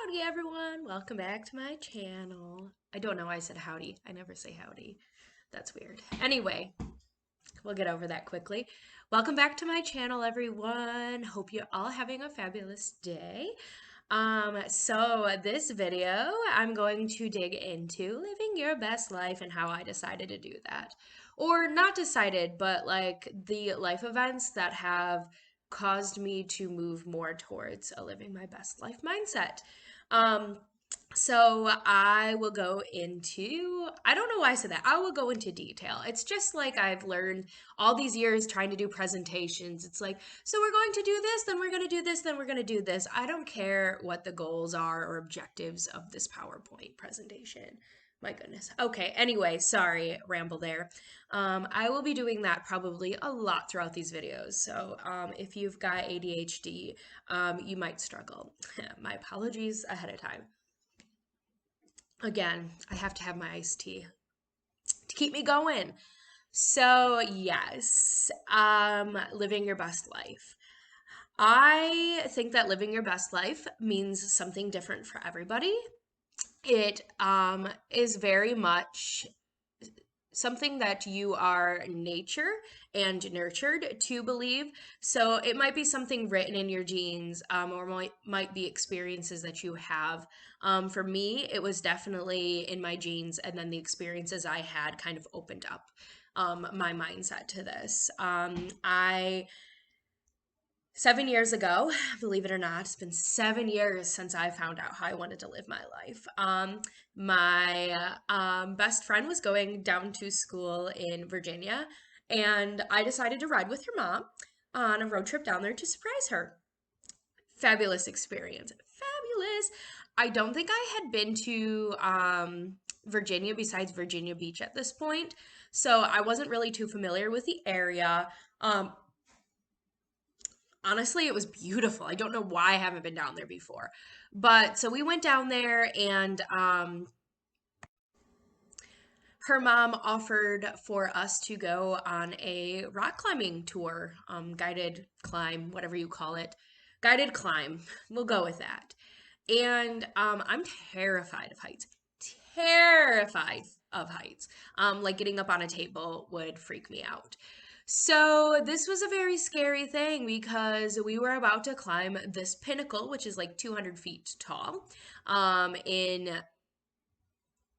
Howdy everyone, welcome back to my channel. I don't know why I said howdy. I never say howdy. That's weird. Anyway, we'll get over that quickly. Welcome back to my channel everyone. Hope you're all having a fabulous day. So this video, I'm going to dig into living your best life and how I decided to do that. Or not decided, but like the life events that have caused me to move more towards a living my best life mindset. Um, so I will go into, I don't know why I said that. I will go into detail. It's just like I've learned all these years trying to do presentations. It's like, so we're going to do this, then we're going to do this, then we're going to do this. I don't care what the goals are or objectives of this PowerPoint presentation. My goodness. Okay, anyway, sorry, ramble there. I will be doing that probably a lot throughout these videos. So if you've got ADHD, you might struggle. My apologies ahead of time. Again, I have to have my iced tea to keep me going. So, yes, living your best life. I think that living your best life means something different for everybody. It is very much something that you are nature and nurtured to believe. So it might be something written in your genes, or might be experiences that you have. For me, it was definitely in my genes, and then the experiences I had kind of opened up my mindset to this. I 7 years ago, believe it or not, it's been 7 years since I found out how I wanted to live my life. My best friend was going down to school in Virginia, and I decided to ride with her mom on a road trip down there to surprise her. Fabulous experience. Fabulous. I don't think I had been to Virginia besides Virginia Beach at this point, so I wasn't really too familiar with the area. Um, Honestly, it was beautiful. I don't know why I haven't been down there before. But so we went down there and her mom offered for us to go on a rock climbing tour, guided climb, whatever you call it. Guided climb. We'll go with that. And I'm terrified of heights. Terrified of heights. Like getting up on a table would freak me out. So this was a very scary thing because we were about to climb this pinnacle, which is like 200 feet tall, in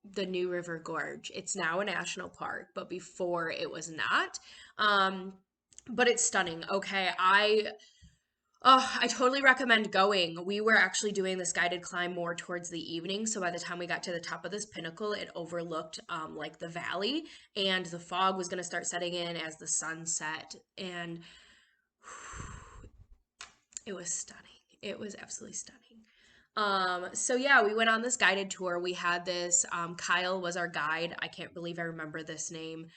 the New River Gorge. It's now a national park, but before it was not. Um, but it's stunning. Okay, I totally recommend going. We were actually doing this guided climb more towards the evening, so by the time we got to the top of this pinnacle, it overlooked like the valley, and the fog was going to start setting in as the sun set, and it was stunning. It was absolutely stunning. So yeah, we went on this guided tour. We had this, Kyle was our guide. I can't believe I remember this name.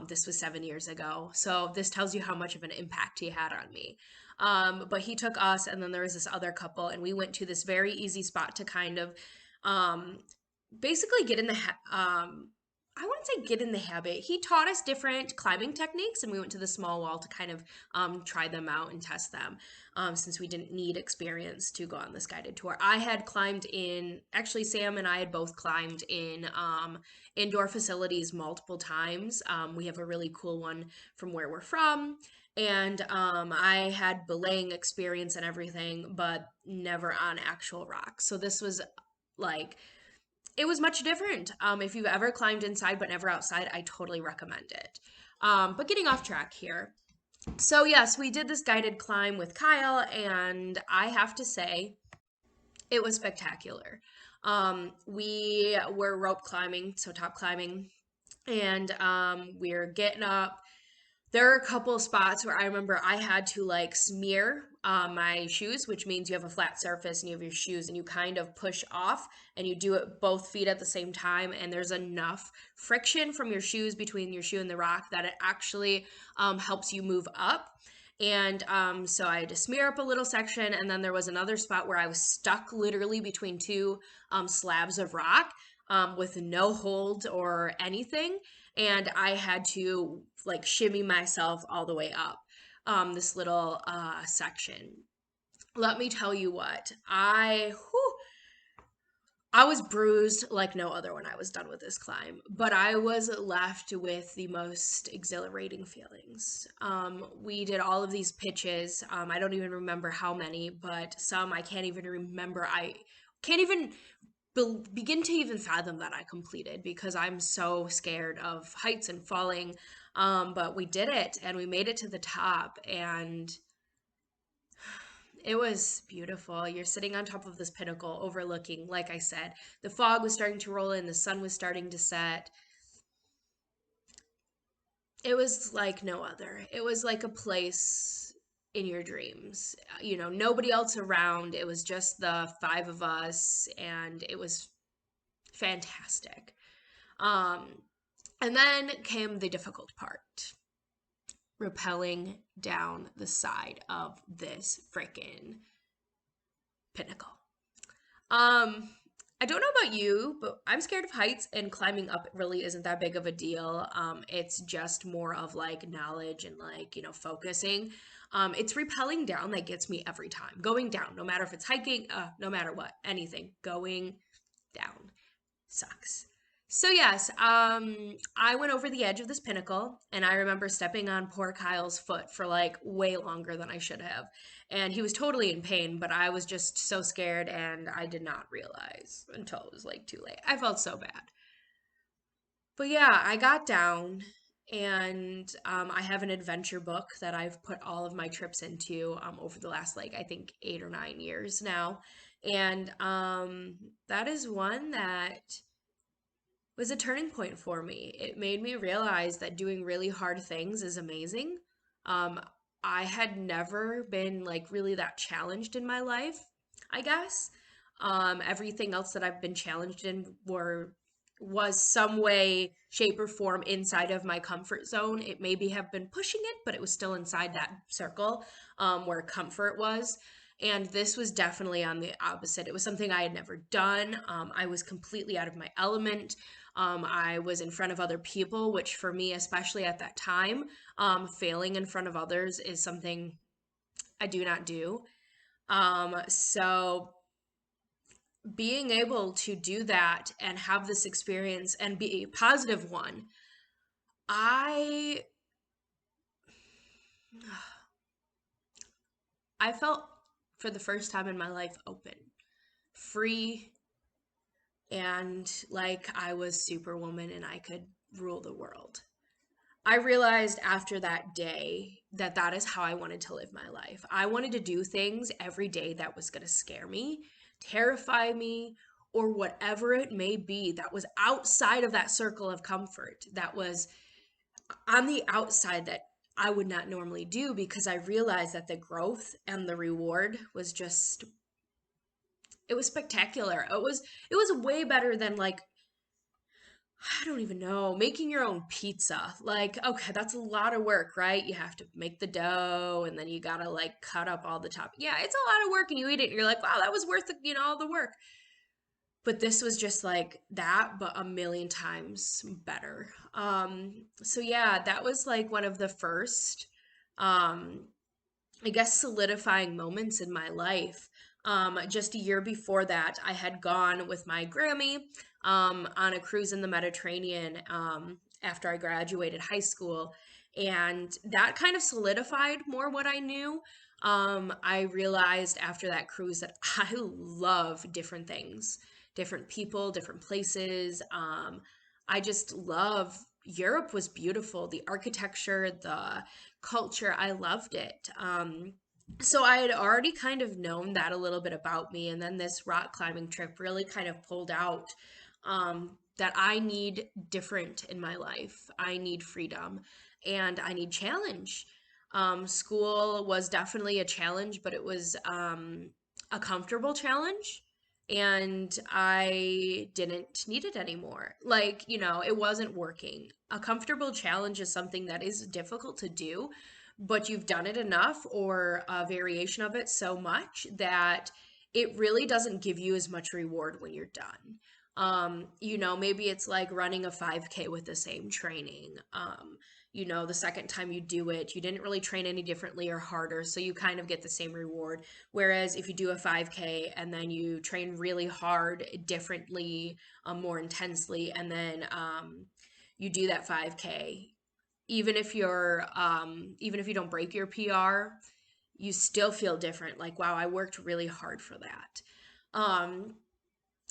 This was 7 years ago. So this tells you how much of an impact he had on me. But he took us, and then there was this other couple, and we went to this very easy spot to kind of, um, basically get in the, I wouldn't say get in the habit. He taught us different climbing techniques, and we went to the small wall to kind of try them out and test them, since we didn't need experience to go on this guided tour. I had climbed in, actually, Sam and I had both climbed in indoor facilities multiple times. We have a really cool one from where we're from. And I had belaying experience and everything, but never on actual rocks. So this was like, it was much different. If you've ever climbed inside but never outside, I totally recommend it. But getting off track here. So, yes, we did this guided climb with Kyle, and I have to say, it was spectacular. We were rope climbing, so top climbing, and we're getting up. There are a couple of spots where I remember I had to like smear my shoes, which means you have a flat surface and you have your shoes and you kind of push off and you do it both feet at the same time. And there's enough friction from your shoes between your shoe and the rock that it actually helps you move up. And so I had to smear up a little section. And then there was another spot where I was stuck literally between two slabs of rock with no hold or anything, and I had to like shimmy myself all the way up this little section. Let me tell you what, I was bruised like no other when I was done with this climb, but I was left with the most exhilarating feelings. We did all of these pitches. I don't even remember how many, but some I can't even remember. I can't even begin to even fathom that I completed because I'm so scared of heights and falling. But we did it and we made it to the top, and it was beautiful. You're sitting on top of this pinnacle overlooking, like I said, the fog was starting to roll in, the sun was starting to set. It was like no other. It was like a place in your dreams. Nobody else around. It was just the five of us, and it was fantastic. Um, and then came the difficult part, rappelling down the side of this freaking pinnacle. Um, I don't know about you, but I'm scared of heights, and climbing up really isn't that big of a deal. It's just more of like knowledge and like, focusing. It's repelling down that gets me every time. Going down, no matter if it's hiking, no matter what, anything, going down sucks. So yes, I went over the edge of this pinnacle, and I remember stepping on poor Kyle's foot for like way longer than I should have. And he was totally in pain, but I was just so scared, and I did not realize until it was like too late. I felt so bad. But yeah, I got down, and I have an adventure book that I've put all of my trips into over the last, like, I think 8 or 9 years now. And that is one that was a turning point for me. It made me realize that doing really hard things is amazing. Um, I had never been like really that challenged in my life, I guess. Everything else that I've been challenged in was some way, shape, or form inside of my comfort zone. It maybe have been pushing it, but it was still inside that circle where comfort was. And this was definitely on the opposite. It was something I had never done. I was completely out of my element. I was in front of other people, which for me, especially at that time, failing in front of others is something I do not do. So being able to do that and have this experience and be a positive one, I I felt for the first time in my life open, free, and like I was Superwoman and I could rule the world. I realized after that day that that is how I wanted to live my life. I wanted to do things every day that was going to scare me, terrify me, or whatever it may be that was outside of that circle of comfort, that was on the outside that I would not normally do, because I realized that the growth and the reward was just, it was spectacular. It was way better than like, I don't even know, making your own pizza. Like, okay, that's a lot of work, right? You have to make the dough, and then you gotta like cut up all the top. Yeah, it's a lot of work, and you eat it and you're like, wow, that was worth all the work. But this was just like that, but a million times better. So yeah, that was like one of the first, um, I guess, solidifying moments in my life. Just a year before that, I had gone with my Grammy on a cruise in the Mediterranean after I graduated high school. And that kind of solidified more what I knew. I realized after that cruise that I love different things, different people, different places. I just love Europe was beautiful. The architecture, the culture, I loved it. So I had already kind of known that a little bit about me, and then this rock climbing trip really kind of pulled out that I need different in my life. I need freedom and I need challenge. School was definitely a challenge, but it was a comfortable challenge. And I didn't need it anymore. Like, it wasn't working. A comfortable challenge is something that is difficult to do, but you've done it enough, or a variation of it so much, that it really doesn't give you as much reward when you're done. Maybe it's like running a 5K with the same training. you know, the second time you do it, you didn't really train any differently or harder, so you kind of get the same reward. Whereas if you do a 5K and then you train really hard, differently, more intensely, and then you do that 5K, even if you don't break your PR, you still feel different. Like, wow, I worked really hard for that. Um,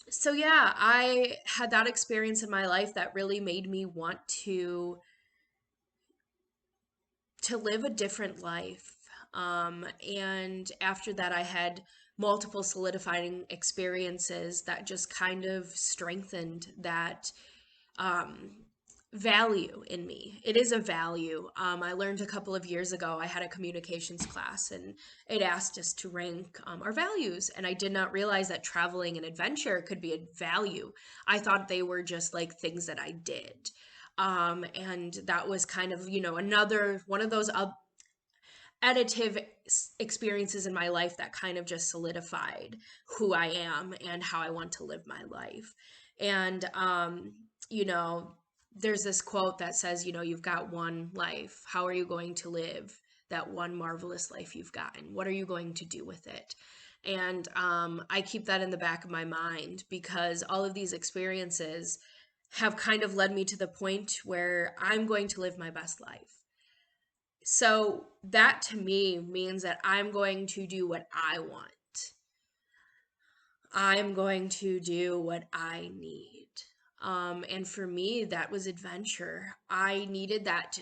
so yeah, I had that experience in my life that really made me want to live a different life. And after that, I had multiple solidifying experiences that just kind of strengthened that um, value in me. It is a value. I learned a couple of years ago, I had a communications class and it asked us to rank our values. And I did not realize that traveling and adventure could be a value. I thought they were just like things that I did. And that was kind of, you know, another one of those additive experiences in my life that kind of just solidified who I am and how I want to live my life. And, you know, there's this quote that says, you know, you've got one life. How are you going to live that one marvelous life you've gotten? What are you going to do with it? And I keep that in the back of my mind because all of these experiences have kind of led me to the point where I'm going to live my best life. So that to me means that I'm going to do what I want. I'm going to do what I need. And for me, that was adventure. I needed that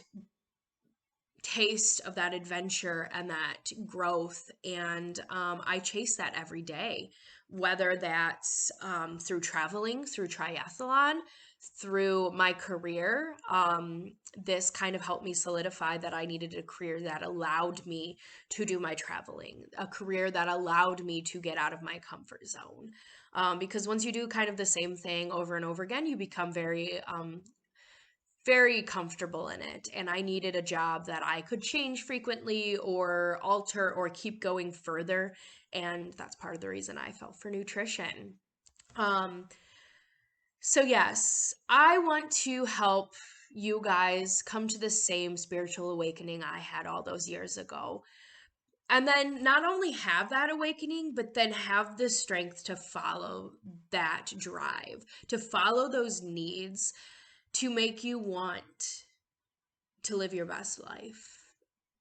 taste of that adventure and that growth. And I chase that every day, whether that's through traveling, through triathlon, through my career. This kind of helped me solidify that I needed a career that allowed me to do my traveling, a career that allowed me to get out of my comfort zone. Because once you do kind of the same thing over and over again, you become very comfortable in it. And I needed a job that I could change frequently or alter or keep going further. And that's part of the reason I fell for nutrition. Um, so, yes, I want to help you guys come to the same spiritual awakening I had all those years ago. And then not only have that awakening, but then have the strength to follow that drive, to follow those needs to make you want to live your best life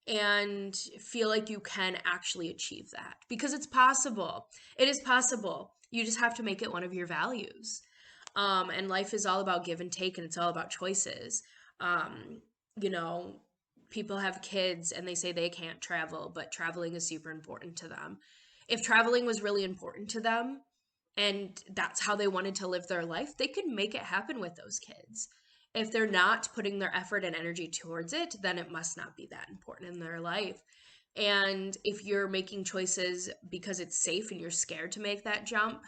and feel like you can actually achieve that because it's possible. It is possible. You just have to make it one of your values. And life is all about give and take, and it's all about choices. Um, you know, people have kids and they say they can't travel, but traveling is super important to them. If traveling was really important to them and that's how they wanted to live their life, they could make it happen with those kids. If they're not putting their effort and energy towards it, then it must not be that important in their life. And if you're making choices because it's safe and you're scared to make that jump,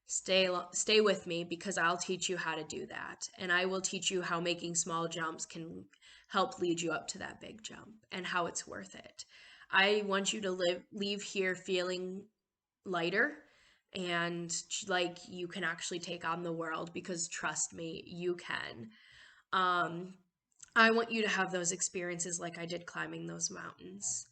stay with me because I'll teach you how to do that. And I will teach you how making small jumps can help lead you up to that big jump and how it's worth it. I want you to leave here feeling lighter and like you can actually take on the world because trust me, you can. Um, I want you to have those experiences like I did climbing those mountains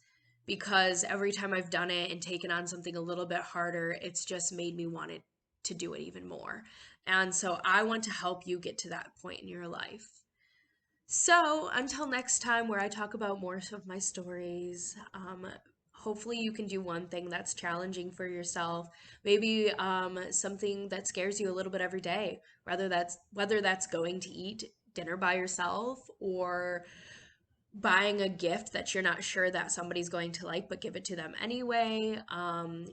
because every time I've done it and taken on something a little bit harder, it's just made me want it to do it even more. And so I want to help you get to that point in your life. So until next time, where I talk about more of my stories, hopefully you can do one thing that's challenging for yourself. Maybe something that scares you a little bit every day, whether that's going to eat dinner by yourself or buying a gift that you're not sure that somebody's going to like, but give it to them anyway.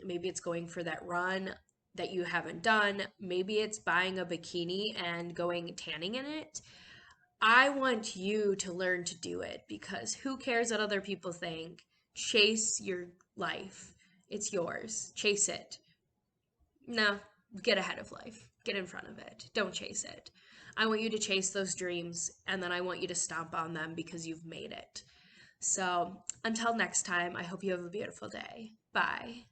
Maybe it's going for that run that you haven't done. Maybe it's buying a bikini and going tanning in it. I want you to learn to do it because who cares what other people think? Chase your life. It's yours. Chase it. No, get ahead of life. Get in front of it. Don't chase it. I want you to chase those dreams and then I want you to stomp on them because you've made it. So until next time, I hope you have a beautiful day. Bye.